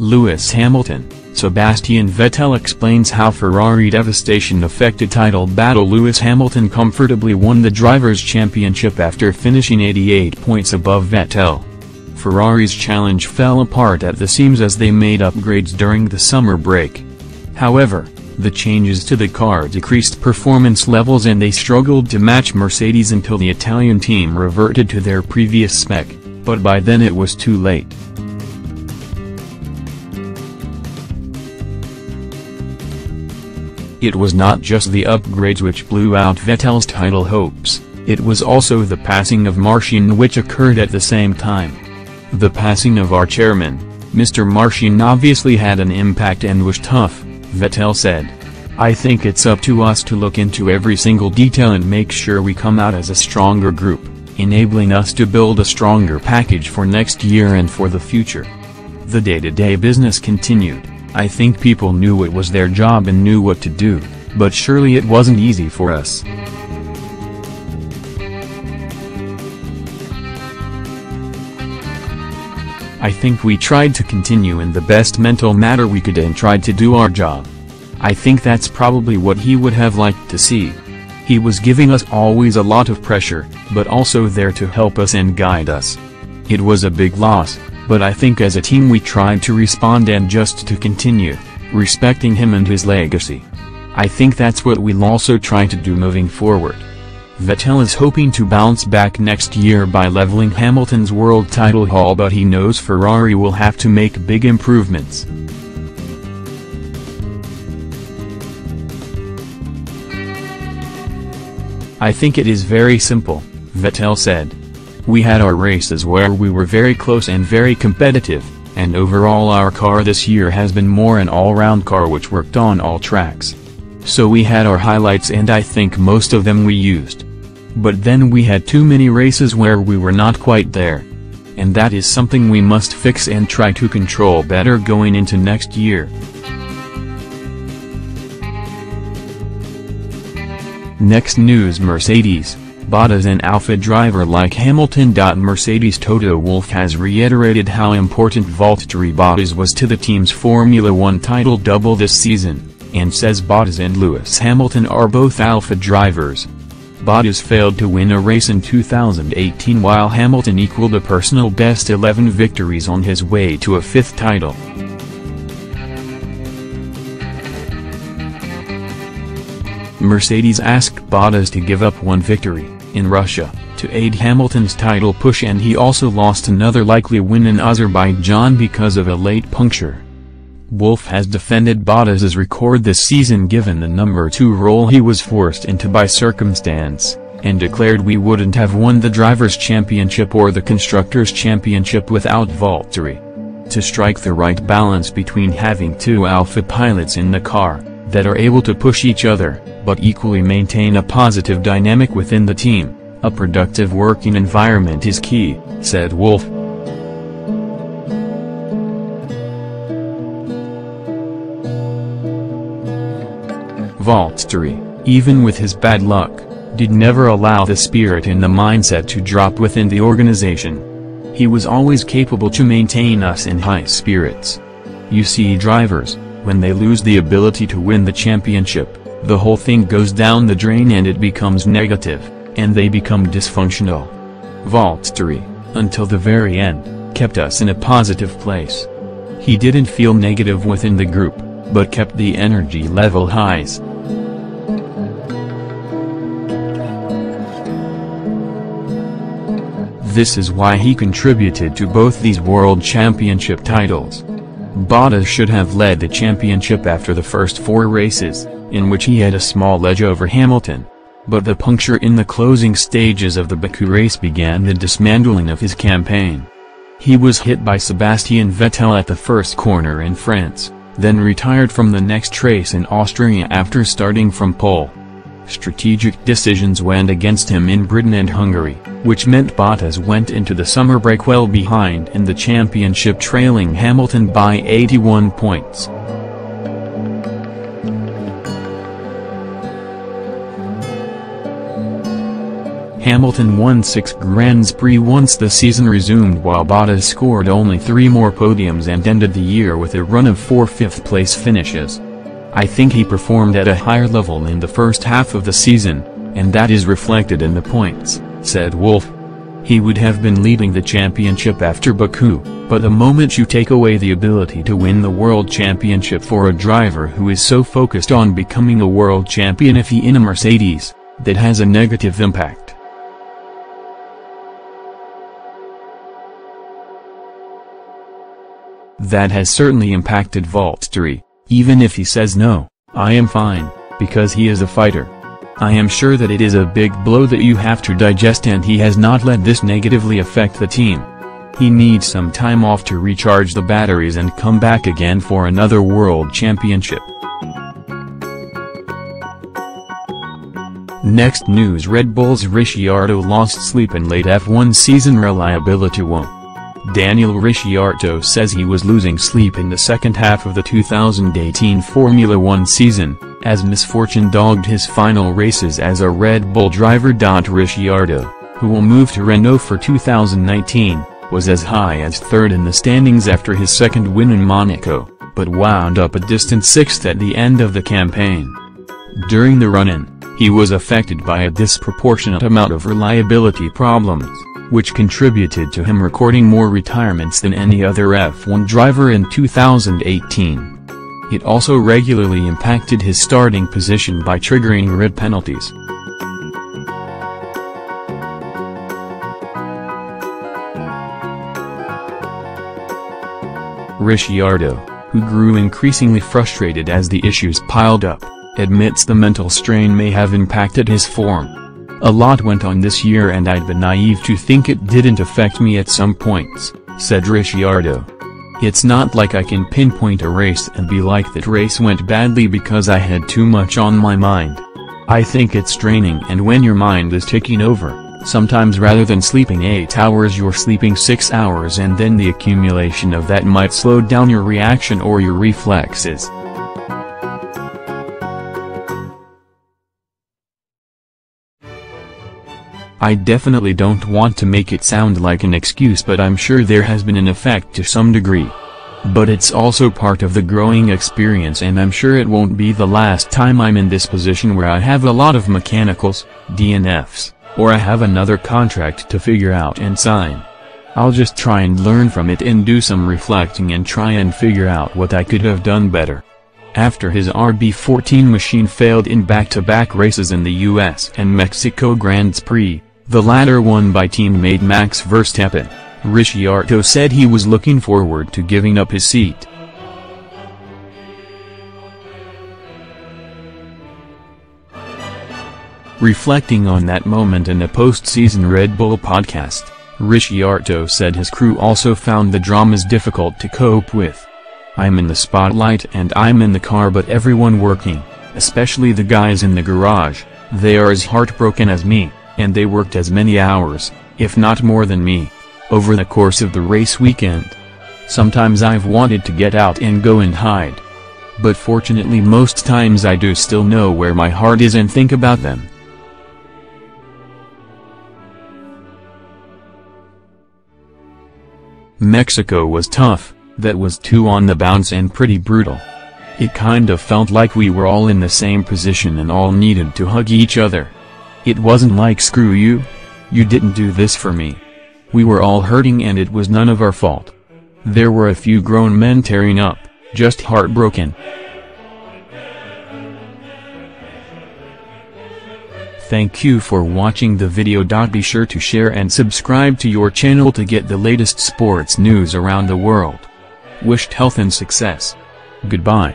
Lewis Hamilton. Sebastian Vettel explains how Ferrari devastation affected title battle. Lewis Hamilton comfortably won the Drivers' Championship after finishing 88 points above Vettel. Ferrari's challenge fell apart at the seams as they made upgrades during the summer break. However, the changes to the car decreased performance levels and they struggled to match Mercedes until the Italian team reverted to their previous spec, but by then it was too late. It was not just the upgrades which blew out Vettel's title hopes, it was also the passing of Marchionne which occurred at the same time. The passing of our chairman, Mr. Marchionne, obviously had an impact and was tough, Vettel said. I think it's up to us to look into every single detail and make sure we come out as a stronger group, enabling us to build a stronger package for next year and for the future. The day-to-day business continued. I think people knew it was their job and knew what to do, but surely it wasn't easy for us. I think we tried to continue in the best mental manner we could and tried to do our job. I think that's probably what he would have liked to see. He was giving us always a lot of pressure, but also there to help us and guide us. It was a big loss, but I think as a team we tried to respond and just to continue, respecting him and his legacy. I think that's what we'll also try to do moving forward. Vettel is hoping to bounce back next year by leveling Hamilton's world title haul, but he knows Ferrari will have to make big improvements. I think it is very simple, Vettel said. We had our races where we were very close and very competitive, and overall our car this year has been more an all-round car which worked on all tracks. So we had our highlights and I think most of them we used. But then we had too many races where we were not quite there. And that is something we must fix and try to control better going into next year. Next news: Mercedes. Bottas an Alpha driver like Hamilton. Mercedes Toto Wolff has reiterated how important Valtteri Bottas was to the team's Formula One title double this season, and says Bottas and Lewis Hamilton are both Alpha drivers. Bottas failed to win a race in 2018 while Hamilton equaled a personal best 11 victories on his way to a fifth title. Mercedes asked Bottas to give up one victory, in Russia, to aid Hamilton's title push, and he also lost another likely win in Azerbaijan because of a late puncture. Wolff has defended Bottas's record this season given the number 2 role he was forced into by circumstance, and declared we wouldn't have won the Drivers' Championship or the Constructors' Championship without Valtteri. To strike the right balance between having 2 Alpha pilots in the car, that are able to push each other, but equally maintain a positive dynamic within the team, a productive working environment is key, said Wolff. Valtteri, even with his bad luck, did never allow the spirit and the mindset to drop within the organization. He was always capable to maintain us in high spirits. You see, drivers, when they lose the ability to win the championship, the whole thing goes down the drain and it becomes negative, and they become dysfunctional. Valtteri, until the very end, kept us in a positive place. He didn't feel negative within the group, but kept the energy level highs. This is why he contributed to both these World Championship titles. Bottas should have led the championship after the first 4 races, in which he had a small edge over Hamilton. But the puncture in the closing stages of the Baku race began the dismantling of his campaign. He was hit by Sebastian Vettel at the first corner in France, then retired from the next race in Austria after starting from pole. Strategic decisions went against him in Britain and Hungary, which meant Bottas went into the summer break well behind in the championship, trailing Hamilton by 81 points. Hamilton won 6 Grands Prix once the season resumed, while Bottas scored only 3 more podiums and ended the year with a run of 4 fifth-place finishes. I think he performed at a higher level in the first half of the season, and that is reflected in the points, said Wolff. He would have been leading the championship after Baku, but the moment you take away the ability to win the world championship for a driver who is so focused on becoming a world champion if he in a Mercedes, that has a negative impact. That has certainly impacted Valtteri, even if he says no, I am fine, because he is a fighter. I am sure that it is a big blow that you have to digest, and he has not let this negatively affect the team. He needs some time off to recharge the batteries and come back again for another world championship. Next news: Red Bull's Ricciardo lost sleep in late F1 season reliability woe. Daniel Ricciardo says he was losing sleep in the second half of the 2018 Formula One season, as misfortune dogged his final races as a Red Bull driver. Ricciardo, who will move to Renault for 2019, was as high as third in the standings after his second win in Monaco, but wound up a distant sixth at the end of the campaign. During the run-in, he was affected by a disproportionate amount of reliability problems, which contributed to him recording more retirements than any other F1 driver in 2018. It also regularly impacted his starting position by triggering grid penalties. Ricciardo, who grew increasingly frustrated as the issues piled up, admits the mental strain may have impacted his form. A lot went on this year and I'd been naive to think it didn't affect me at some points, said Ricciardo. It's not like I can pinpoint a race and be like that race went badly because I had too much on my mind. I think it's draining, and when your mind is ticking over, sometimes rather than sleeping 8 hours you're sleeping 6 hours, and then the accumulation of that might slow down your reaction or your reflexes. I definitely don't want to make it sound like an excuse, but I'm sure there has been an effect to some degree. But it's also part of the growing experience, and I'm sure it won't be the last time I'm in this position where I have a lot of mechanicals, DNFs, or I have another contract to figure out and sign. I'll just try and learn from it and do some reflecting and try and figure out what I could have done better. After his RB14 machine failed in back-to-back races in the US and Mexico Grands Prix, the latter won by teammate Max Verstappen, Ricciardo said he was looking forward to giving up his seat. Reflecting on that moment in a post-season Red Bull podcast, Ricciardo said his crew also found the dramas difficult to cope with. I'm in the spotlight and I'm in the car, but everyone working, especially the guys in the garage, they are as heartbroken as me, and they worked as many hours, if not more than me, over the course of the race weekend. Sometimes I've wanted to get out and go and hide. But fortunately most times I do still know where my heart is and think about them. Mexico was tough, that was 2 on the bounce and pretty brutal. It kind of felt like we were all in the same position and all needed to hug each other. It wasn't like screw you, you didn't do this for me. We were all hurting and it was none of our fault. There were a few grown men tearing up, just heartbroken. Thank you for watching the video. Be sure to share and subscribe to your channel to get the latest sports news around the world. Wished health and success. Goodbye.